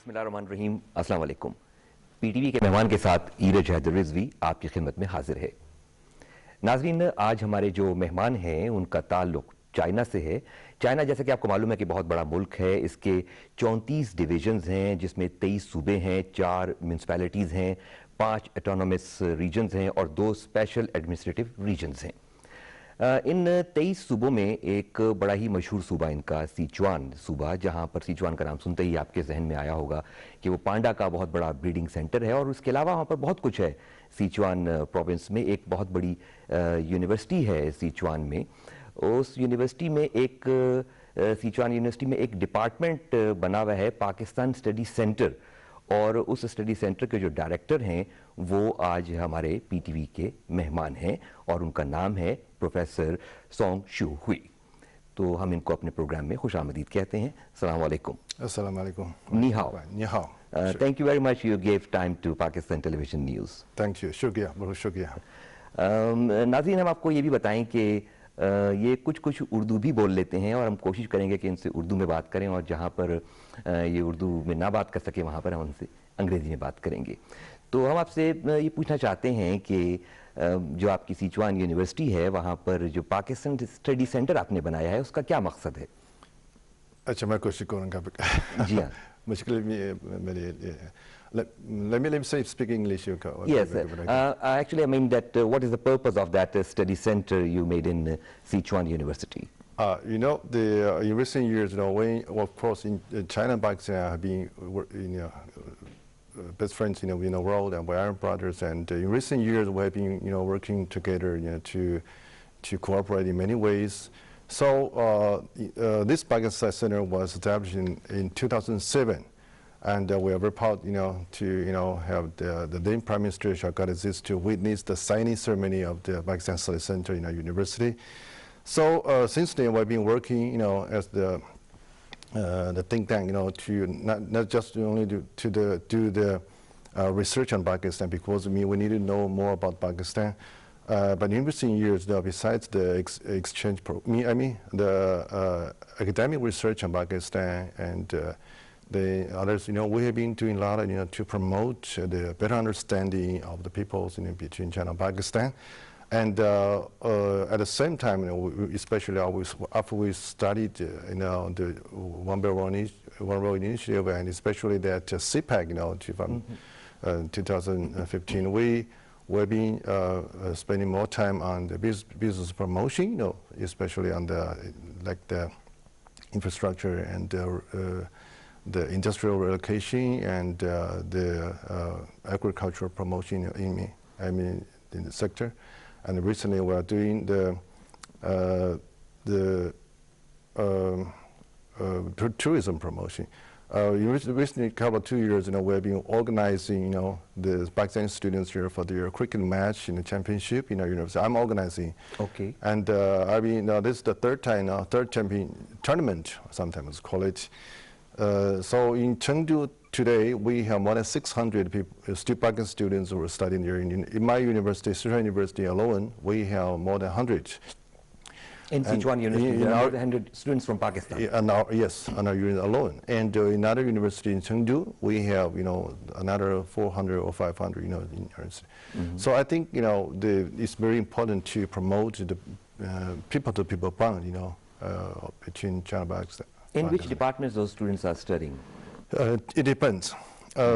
बिस्मिल्लाहिर्रहमानिर्रहीम, अस्सलाम वालेकुम। पीटीवी के मेहमान के साथ ईरज हैदर रिजवी आपकी खिदमत में हाजिर है। नाजरीन, आज हमारे जो मेहमान हैं उनका ताल्लुक चाइना से है। चाइना, जैसे कि आपको मालूम है कि बहुत बड़ा मुल्क है। इसके 34 डिवीजन्स हैं, जिसमें 23 सूबे हैं, 4 म्यूनसिपैलिटीज़ हैं, 5 ऑटोनोमस रीजन्स हैं और 2 स्पेशल एडमिनिस्ट्रेटिव रीजन्स हैं। इन 23 सूबों में एक बड़ा ही मशहूर सूबा इनका सिचुआन सूबा, जहां पर सिचुआन का नाम सुनते ही आपके जहन में आया होगा कि वो पांडा का बहुत बड़ा ब्रीडिंग सेंटर है। और उसके अलावा वहाँ पर बहुत कुछ है। सिचुआन प्रोविंस में एक बहुत बड़ी यूनिवर्सिटी है सिचुआन में। उस यूनिवर्सिटी में सिचुआन यूनिवर्सिटी में एक डिपार्टमेंट बना हुआ है, पाकिस्तान स्टडी सेंटर। और उस स्टडी सेंटर के जो डायरेक्टर हैं वो आज हमारे पीटीवी के मेहमान हैं और उनका नाम है प्रोफेसर सोंग शू हुई। तो हम इनको अपने प्रोग्राम में खुशामदीद कहते हैं। अस्सलाम वालेकुम। अस्सलाम वालेकुम। नी हाओ। नी हाओ। Thank you very much, you gave time to Pakistan television news. Thank you, शुक्रिया, बहुत शुक्रिया। नाज़रीन, हम आपको ये भी बताएं कि ये कुछ उर्दू भी बोल लेते हैं और हम कोशिश करेंगे कि इनसे उर्दू में बात करें, और जहाँ पर ये उर्दू में ना बात कर सके वहाँ पर हम उनसे अंग्रेज़ी में बात करेंगे। तो हम आपसे ये पूछना चाहते हैं कि जो आपकी सिचुआन यूनिवर्सिटी है वहाँ पर जो पाकिस्तान स्टडी सेंटर आपने बनाया है उसका क्या मकसद है? अच्छा, मैं कोशिश करूँगा। जी हाँ। मुश्किल मेरे let me speak English. Yes, actually I mean that what is the purpose of that study center you made in Sichuan University? You know, the in recent years, when, of course, in China and Pakistan have been best friends, in the world, and we are brothers. And in recent years, we have been, working together, to cooperate in many ways. So this Pakistan Center was established in 2007. And we are very proud, to have the then Prime Minister Shaukat Aziz to witness the signing ceremony of the Pakistan Study Center in our university. So since then, we've been working, as the think tank, to not just only do the research on Pakistan, because we need to know more about Pakistan. But in recent years, besides the exchange, the academic research on Pakistan and the others, we have been doing a lot, to promote the better understanding of the peoples, between China and Pakistan. And at the same time, especially after we studied, the One Belt One Road initiative, and especially that CPAC, from 2015, we've been spending more time on the business promotion, especially on the infrastructure and the industrial relocation and the agricultural promotion in the sector. And recently we are doing the tourism promotion. Recently, a couple of 2 years, we have been organizing, the Pakistani students here for their cricket match in the championship in our university. I'm organizing. Okay. And this is the third champion tournament, sometimes call it. So in Chengdu today, we have more than 600 Pakistan students who are studying here. In my university, Sichuan University alone, we have more than 100. In Sichuan University, there are more than 100 students from Pakistan. Yes, on our unit alone. And in another university in Chengdu, we have, another 400 or 500, in university. So I think, it's very important to promote the people-to-people bond, between China and Pakistan. In which departments those students are studying? It depends.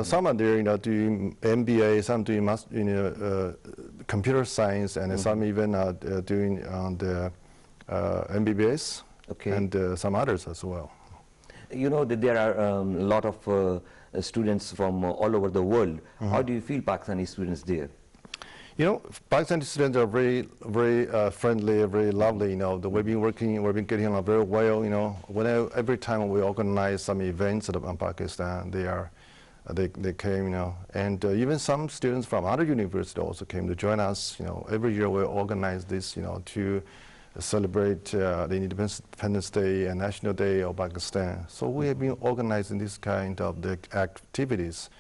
Some are there, doing MBA, some doing computer science, and some even are doing the MBBS, okay, and some others as well. You know that there are a lot of students from all over the world. How do you feel Pakistani students there? Pakistani students are very, very friendly, very lovely. We've been getting along very well. Every time we organize some events in Pakistan, they came, and even some students from other universities also came to join us. Every year we organize this, to celebrate the Independence Day and National Day of Pakistan. So we have been organizing this kind of the activities.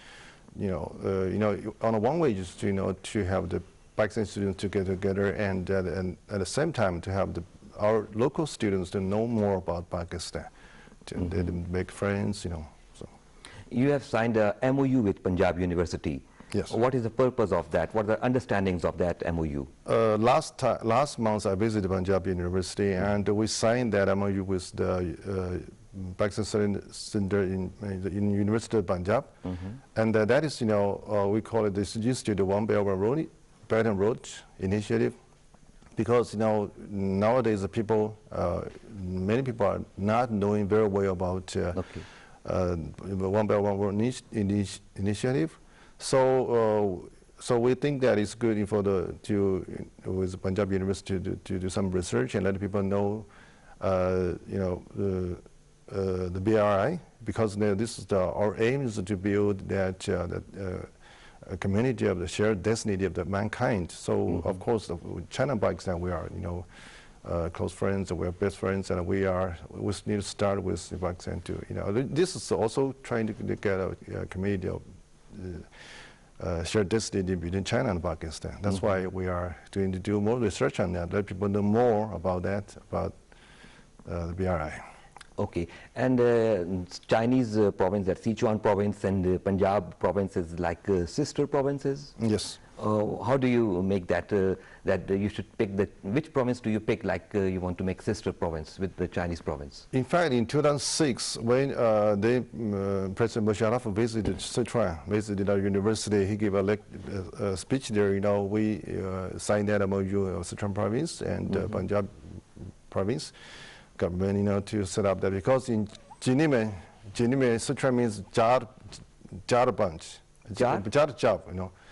On one way is to have the Pakistani students to get together, and at the same time to have our local students to know more about Pakistan, to make friends, So You have signed a MOU with Punjab University. Yes. What is the purpose of that? What are the understandings of that MOU? Last month I visited Punjab University and we signed that MOU with the Pakistan Center in University of Punjab. And that is, we call it this Institute One Belt and Road Initiative. Because nowadays many people are not knowing very well about One Belt One Road initiative. So we think that it's good with Punjab University to do some research and let people know the BRI, because this is our aim is to build that a community of the shared destiny of the mankind. So of course, with China and Pakistan, we are close friends, we are best friends, and we need to start with Pakistan too. This is also trying to get a community of shared destiny between China and Pakistan. That's why we are going to do more research on that, let people know more about that, about the BRI. Okay, and Chinese province, that Sichuan province and Punjab province is like sister provinces? Yes. How do you make that, that you should pick, which province do you pick, like you want to make sister province with the Chinese province? In fact, in 2006, when President Musharraf visited Sichuan, visited our university, he gave a speech there. We signed that MOU of Sichuan province and Punjab province government, to set up that, because in Jinime, Sichuan means jar bunch. Jar? Job,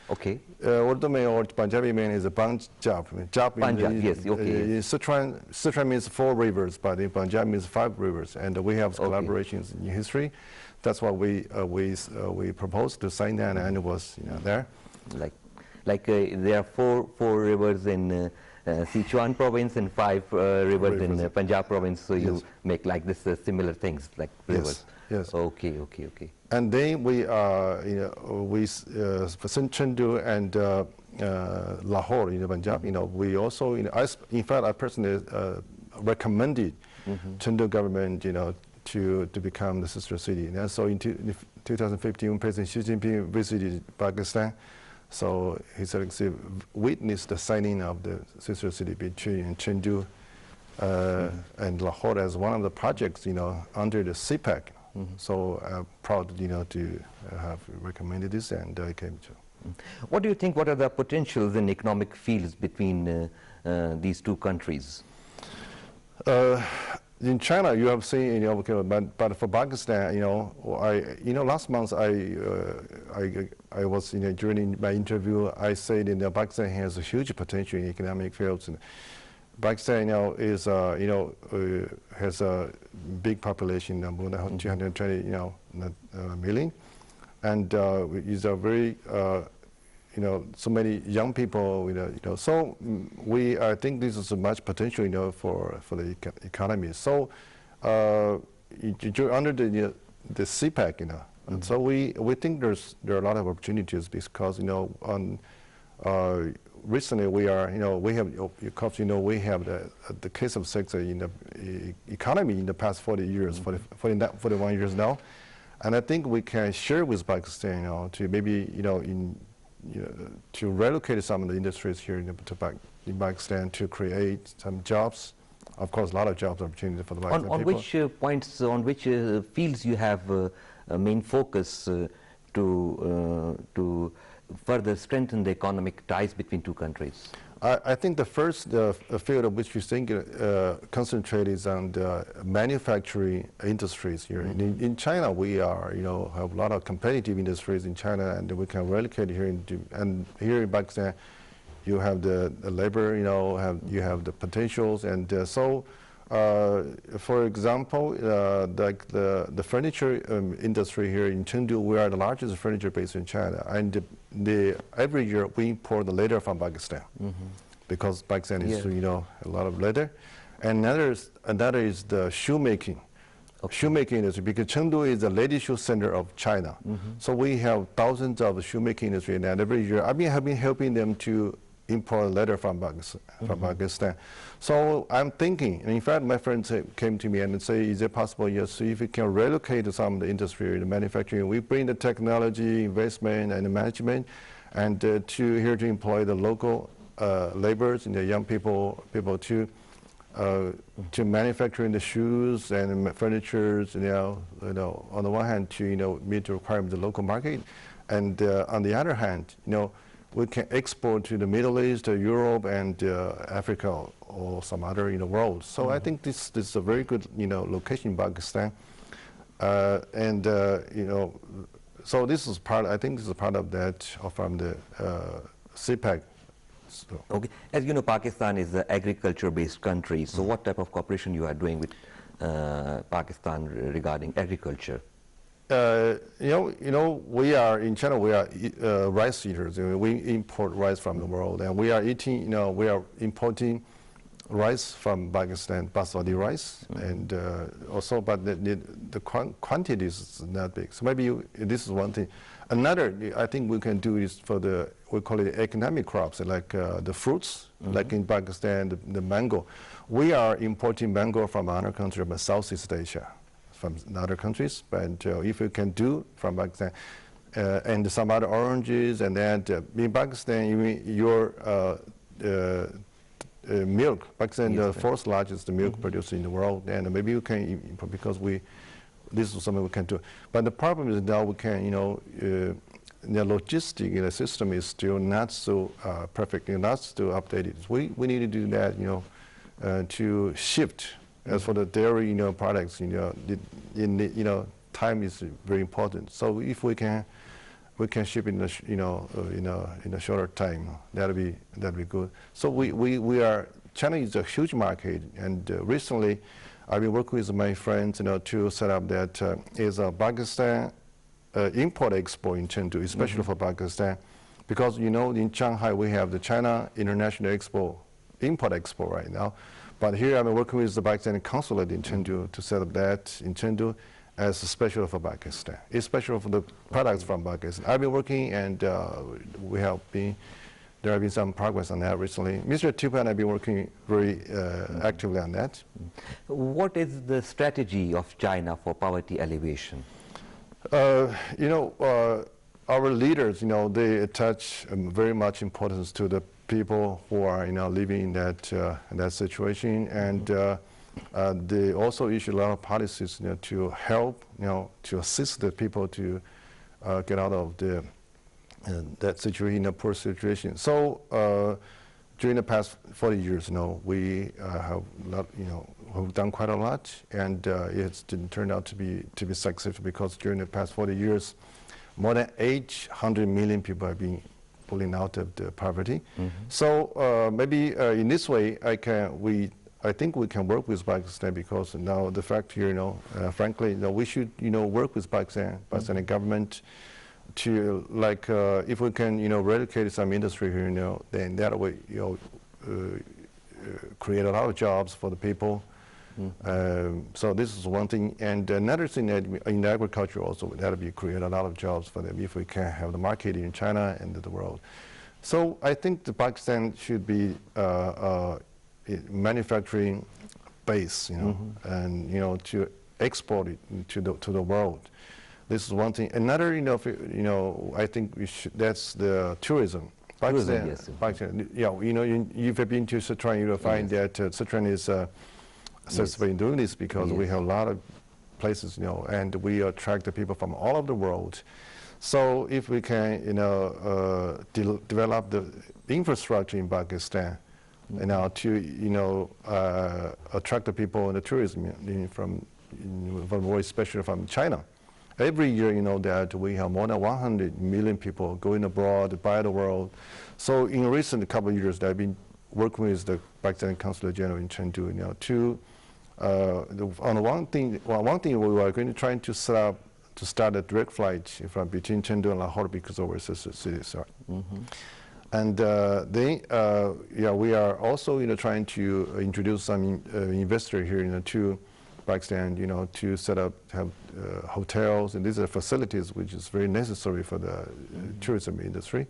Okay. Urdu mein or Punjabi mein is a bunch job. Punjab, yes, okay. Sichuan means 4 rivers, but in Punjab means 5 rivers, and we have collaborations in history. That's why we proposed to sign that, and it was there. Like there are 4 rivers in Sichuan province and 5 rivers in Punjab province, so you make like this similar things like rivers. Yes. Okay. And then we Chandu and Lahore in Punjab. We also, in fact, I personally recommended Chandu government, to become the sister city. And so in 2015, when President Xi Jinping visited Pakistan, so His Excellency witnessed the signing of the sister city between Chandu and Lahore as one of the projects, under the CPEC. So I'm proud, to have recommended this, and I came to. What do you think? What are the potentials in economic fields between these two countries? In China, you have seen, but for Pakistan, last month I was, during my interview, I said that Pakistan has a huge potential in economic fields. And Pakistan, is has a big population, more than 220, million, and is a very, so many young people, so I think this is much potential, for the economy. So under the CPEC, and so we think there are a lot of opportunities, because recently we are, we have, we have the case of sector in the economy in the past 40 years, 41 years now, and I think we can share with Pakistan, to maybe, to relocate some of the industries here in Pakistan to create some jobs. Of course, a lot of jobs opportunity for the Pakistan people. On which points, on which fields you have a main focus to further strengthen the economic ties between two countries? I think the first field of which we think concentrate is on the manufacturing industries here. In China, we are, have a lot of competitive industries in China, and we can relocate here and here in Pakistan, you have the labor, you have the potentials, and so. For example, like the furniture industry here in Chengdu, we are the largest furniture base in China, and every year we import the leather from Pakistan, because Pakistan is a lot of leather, and another is the shoemaking. Shoemaking industry, because Chengdu is the lady shoe center of China, so we have thousands of shoemaking industry, and every year I've been helping them to import leather from Pakistan. So I'm thinking, and in fact, my friends came to me and say, is it possible? Yes, so if we can relocate some of the industry, the manufacturing, we bring the technology, investment, and the management, and here to employ the local laborers and the young people to manufacturing the shoes and furniture, on the one hand to meet the requirements of the local market, and on the other hand, we can export to the Middle East, Europe, and Africa, or some other world. So I think this is a very good location in Pakistan, so this is part. I think this is part of that from the CPEC. So. Okay, as you know, Pakistan is an agriculture-based country. So what type of cooperation you are doing with Pakistan regarding agriculture? We are in China. We are rice eaters. We import rice from the world, and we are eating. We are importing rice from Pakistan, basmati rice, and also, but the quantity is not big. So maybe this is one thing. Another, I think we can do is for we call it economic crops, like the fruits, like in Pakistan, the mango. We are importing mango from other countries, from Southeast Asia, from other countries. But if we can do from Pakistan, and some other oranges, and then in Pakistan, your milk, Pakistan is the fourth largest milk producer in the world, and maybe you can, because this is something we can do. But the problem is now we can, the logistic system is still not so perfect, not still updated. We need to do that, to shift. As for the dairy, products, time is very important. So if we can ship in a shorter time, that'll be good. So we are. China is a huge market, and recently, I've been working with my friends, to set up that is a Pakistan import expo in Chengdu, especially for Pakistan, because in Shanghai we have the China International Expo, Import Expo right now, but here I'm working with the Pakistan consulate in Chengdu to set up that in Chengdu as a special for Pakistan, especially for the products from Pakistan. I've been working, and there have been some progress on that recently. Mr. Tupa and I have been working very actively on that. What is the strategy of China for poverty alleviation? Our leaders, they attach very much importance to the people who are, living in that situation, and they also issue a lot of policies, to help, to assist the people to get out of that situation, a poor situation. So during the past 40 years, we have we've done quite a lot, and it didn't turn out to be successful, because during the past 40 years, more than 800 million people have been pulling out of the poverty. So maybe in this way, I think we can work with Pakistan, because now the fact here, frankly, we should work with Pakistani government to, like, if we can relocate some industry here, then that way create a lot of jobs for the people. So this is one thing, and another thing that in agriculture also, that'll be create a lot of jobs for them if we can have the market in China and the world. So I think the Pakistan should be manufacturing base, and to export it to the world. This is one thing. Another, I think that's the tourism. Pakistan, yes. Pakistan, you've been to Sichuan, you'll find that Sichuan is successful in doing this, because we have a lot of places, and we attract the people from all over the world. So if we can, develop the infrastructure in Pakistan, to attract the people and the tourism from especially from China. Every year, that we have more than 100 million people going abroad, by the world. So in recent couple of years, I've been working with the Pakistan Consulate General in Chengdu, on one thing we are going to try to start a direct flight from between Chengdu and Lahore, because overseas cities are. And we are also, trying to introduce some investor here, to Pakistan, to set up, have hotels, and these are facilities which is very necessary for the tourism industry.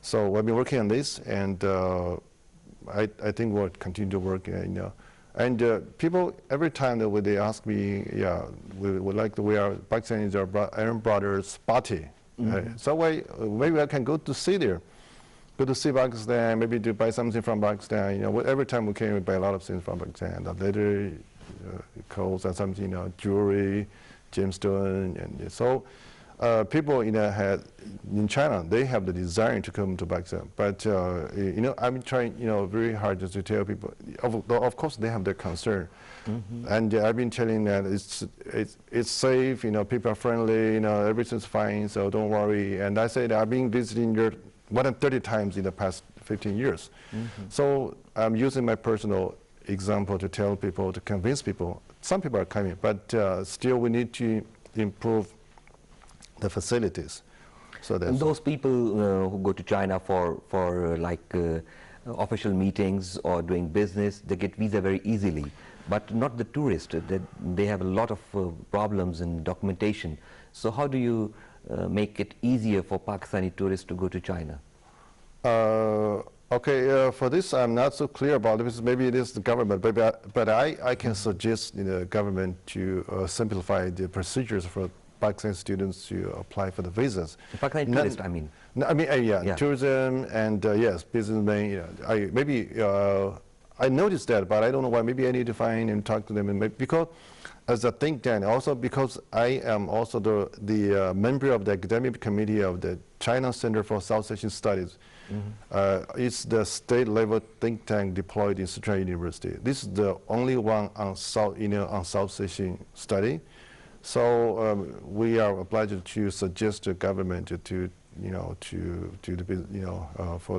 So we've been working on this, and I think we'll continue to work. And people every time that when they ask me, yeah, we would like to wear Pakistanis are Aryan brothers party. So maybe I can go to see there. Go to see Pakistan, maybe to buy something from Pakistan. Every time we came, we buy a lot of things from Pakistan. The leather, clothes, and something, jewelry, gemstone, and so people, in China, they have the desire to come to Pakistan. But I'm trying, very hard just to tell people. Of course, they have their concern, and I've been telling that it's safe. People are friendly. Everything's fine. So don't worry. And I said I've been visiting your more than 30 times in the past 15 years. So I'm using my personal example to tell people, to convince people. Some people are coming, but still we need to improve the facilities. So and those people who go to China for official meetings or doing business, they get visa very easily, but not the tourist. They have a lot of problems in documentation. So how do you make it easier for Pakistani tourists to go to China? Okay, for this I'm not so clear about it, because maybe it is the government, but I can suggest the government to simplify the procedures for Pakistani students to apply for the visas. Pakistani tourists, I mean. Yeah, tourism and yes, businessmen. I noticed that, but I don't know why. Maybe I need to find and talk to them, and because as a think tank, also because I am also the member of the academic committee of the China Center for South Asian Studies. It's the state-level think tank deployed in Central University. This is the only one on South Asian study. So we are obliged to suggest the government for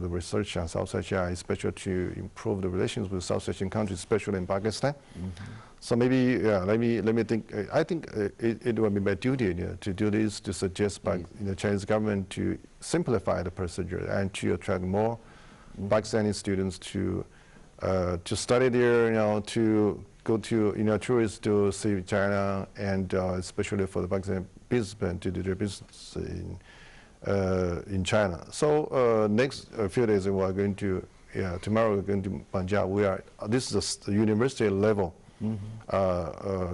the research on South Asia, especially to improve the relations with South Asian countries, especially in Pakistan. So maybe, let me think. I think it will be my duty to do this, to suggest the Chinese government to simplify the procedure and to attract more Pakistani students to study there, to go to tourists to see China, and especially for the Pakistani businessmen to do their business in China. So next few days we are going to, tomorrow we're going to Punjab. This is the university level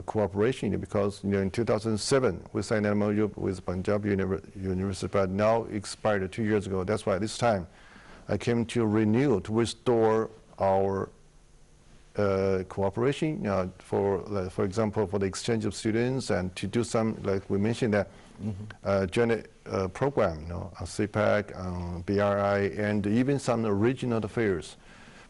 cooperation, because in 2007 we signed an MOU with Punjab University, but now expired 2 years ago. That's why this time I came to renew, to restore our cooperation, for example, for the exchange of students, and to do some, like we mentioned, that joint program, CPAC, BRI, and even some regional affairs,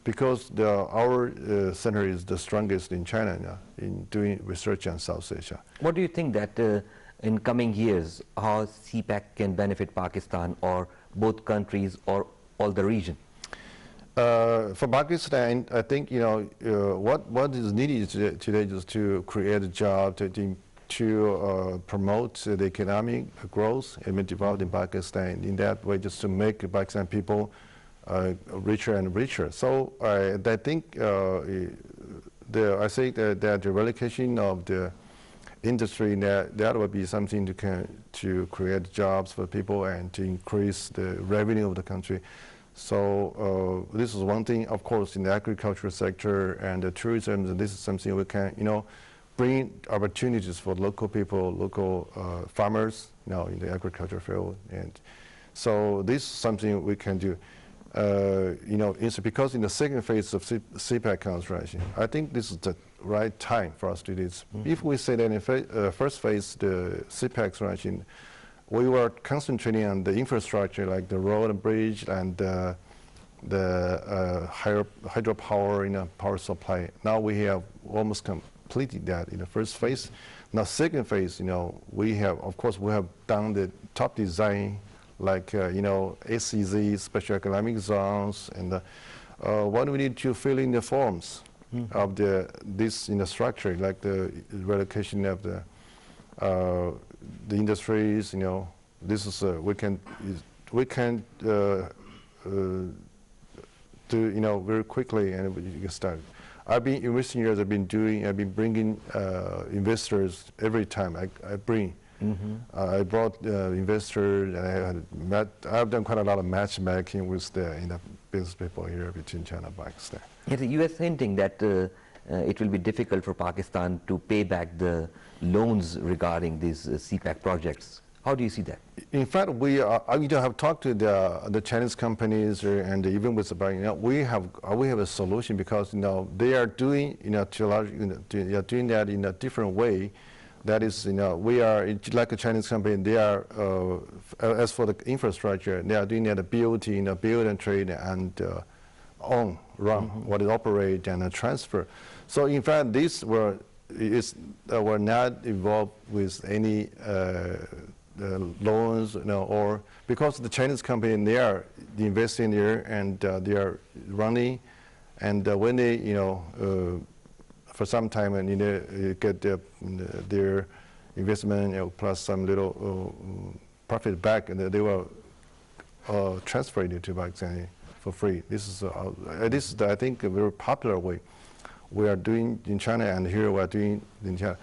because our center is the strongest in China in doing research on South Asia. What do you think that in coming years, how CPAC can benefit Pakistan or both countries or all the region? For Pakistan, I think what is needed today is to create a job, to promote the economic growth and development in Pakistan. In that way, just to make Pakistan people richer and richer. So I think I say that the relocation of the industry, that would be something to create jobs for people and to increase the revenue of the country. So this is one thing. Of course, in the agricultural sector and the tourism, this is something we can, bring opportunities for local people, local farmers, in the agriculture field. And so this is something we can do. Because in the second phase of CPAC construction, I think this is the right time for us to do this. If we say that in first phase, the CPAC construction, we were concentrating on the infrastructure, like the road and bridge and the hydropower power supply. Now we have almost completed that in the first phase. Now second phase, we have done the top design, like SEZ, special economic zones, and what we need to fill in the forms of this structure, like the relocation of the industries. This is we can do very quickly, and we can start. In recent years I've been bringing investors every time. I bring I brought investors, and I've done quite a lot of matchmaking with the business people here between China and Pakistan. Yeah, the US hinting that it will be difficult for Pakistan to pay back the loans regarding these CPAC projects. How do you see that? In fact, we have talked to the Chinese companies, and even with the bank. We have a solution, because they are doing they are doing that in a different way. That is, we are like a Chinese company. They are as for the infrastructure, they are doing that BOT, build and trade, and run what is operate and transfer. So in fact, these were not involved with any loans, or because the Chinese company, they are investing there, and they are running, and when they for some time and get their investment plus some little profit back, and they will transfer it to Pakistan for free. This is I think a very popular way we are doing in China, and here we are doing in China.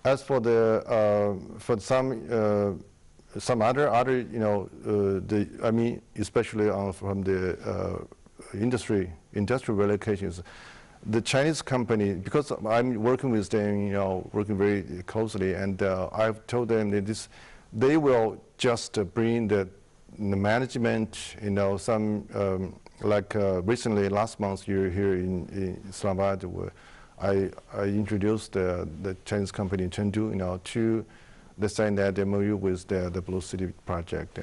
As for the for some other especially from the industrial relocations, the Chinese company, because I'm working with them, working very closely, and I've told them that they will just bring the management, some like recently last month here in Islamabad, where I introduced the Chinese company in Chengdu, to sign that MOU with the Blue City project.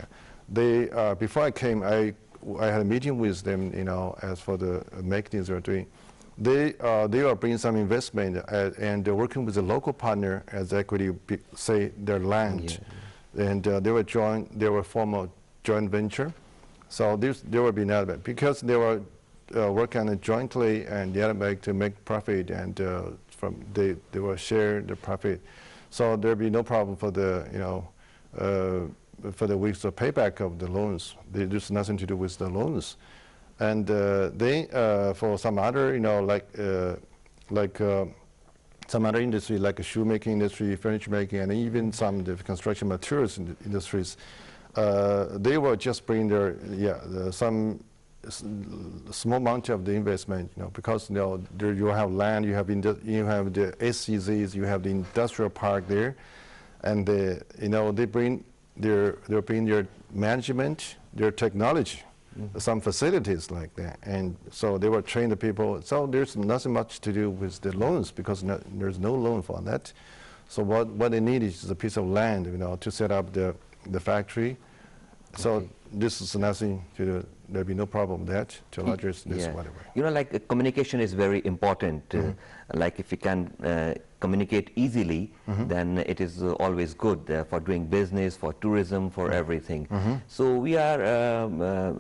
They before I came, I had a meeting with them, as for the mechanisms they're doing. They are bringing some investment, and they're working with a local partner as equity, say their land, and they were form a joint venture. So there will be another, because they were working on it jointly, and the other bank to make profit, and they will share the profit. So there'll be no problem for the for the weeks of payback of the loans. There's nothing to do with the loans. And for some other, like some other industry, like a shoemaking industry, furniture making, and even some of the construction materials industries, they will just bring their some small amount of the investment, because there you have land, you have the SCZs, you have the industrial park there, and they bring their management, their technology. Some facilities like that, and so they will train the people. So there's nothing much to do with the loans, because there's no loan for that. So what they need is a piece of land, to set up the factory. So this is nothing to do. There'll be no problem with that, to larger this whatever. Like communication is very important. Like if you can communicate easily, then it is always good for doing business, for tourism, for everything. So we are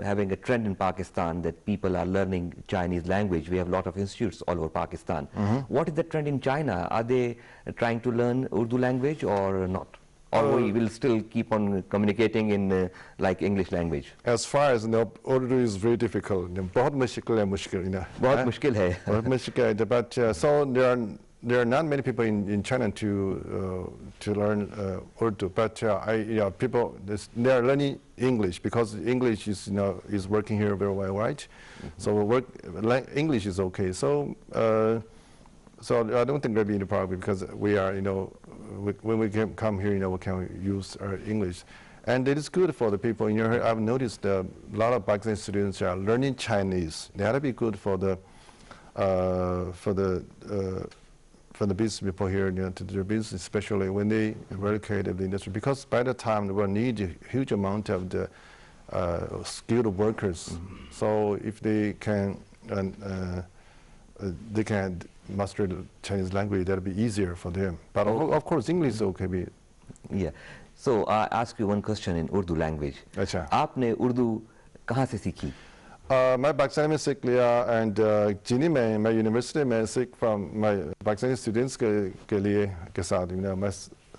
having a trend in Pakistan that people are learning Chinese language. We have a lot of institutes all over Pakistan. What is the trend in China? Are they trying to learn Urdu language or not? Or we will still keep on communicating in like English language? As far as Urdu is very difficult. बहुत मुश्किल है मुश्किल. बहुत मुश्किल है. बहुत मुश्किल है. But so there are not many people in China to learn Urdu. But people they are learning English, because English is working here very well, right? So English is okay. So so I don't think there'll be any problem, because we are when we come here, we can use our English, and it is good for the people. I've noticed a lot of Pakistani students are learning Chinese. That would be good for the business people here, to do business, especially when they relocate the industry, because by the time they will need a huge amount of the skilled workers. So if they can master the Chinese language, that'll be easier for them. But of course, English is okay. Yeah. So I ask you one question in Urdu language. अच्छा. आपने उर्दू कहाँ से सीखी? मैं पाकिस्तान में सीख लिया, and चीनी में मैं यूनिवर्सिटी में सीख from my Pakistani students के लिए के साथ.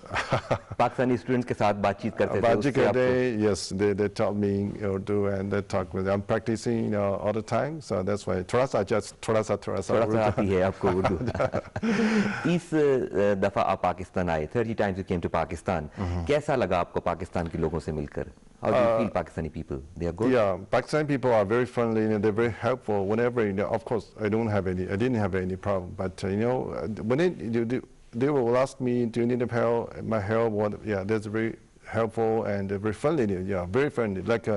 पाकिस्तानी स्टूडेंट्स के साथ बातचीत करते थे बातचीत उससे करते, आपको yes, they taught me Urdu and they talk with. I'm practicing all the time, so that's why थोड़ा सा थोड़ा सा आती है आपको उर्दू इस दफा आप पाकिस्तान आए 30 times you came to Pakistan कैसा लगा आपको पाकिस्तान के लोगों से मिलकर how do you feel Pakistani people they are good Yeah, Pakistani people are very friendly and they're very helpful whenever, of course I didn't have any problem, but when they will ask me, do you need help, my help, what, yeah, that's very helpful and very friendly, yeah, very friendly, like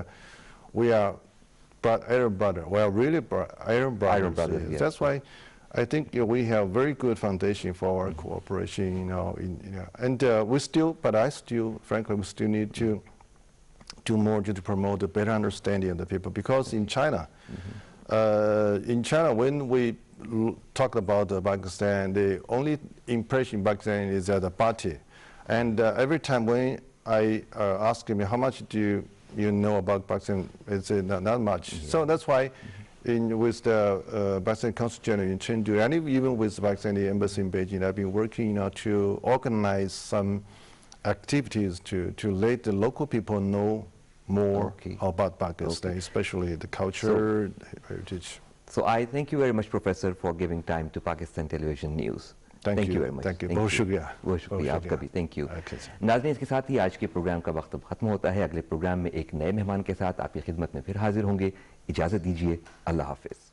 we are Arab brother, we are really Arab brothers, yes. That's why I think we have very good foundation for our cooperation, and frankly, we still need to do more to promote a better understanding of the people, because in China, when we talk about Pakistan, the only impression in Pakistan is that the party, and every time when I ask him how much do you know about Pakistan, it's not much. So that's why with the Pakistan Consul General in Chengdu, and even with the Pakistani embassy in Beijing, I've been working to organize some activities to let the local people know more about Pakistan, especially the culture, heritage. So I thank you very much, Professor, for giving time to Pakistan Television News. Thank you very much. Thank you. बहुत शुक्रिया आपका भी. Thank you. नाज़रीन, इसके साथ ही आज के programme का वक्त खत्म होता है. अगले प्रोग्राम में एक नए मेहमान के साथ आपकी खिदमत में फिर हाजिर होंगे. इजाज़त दीजिए. अल्लाह हाफिज़.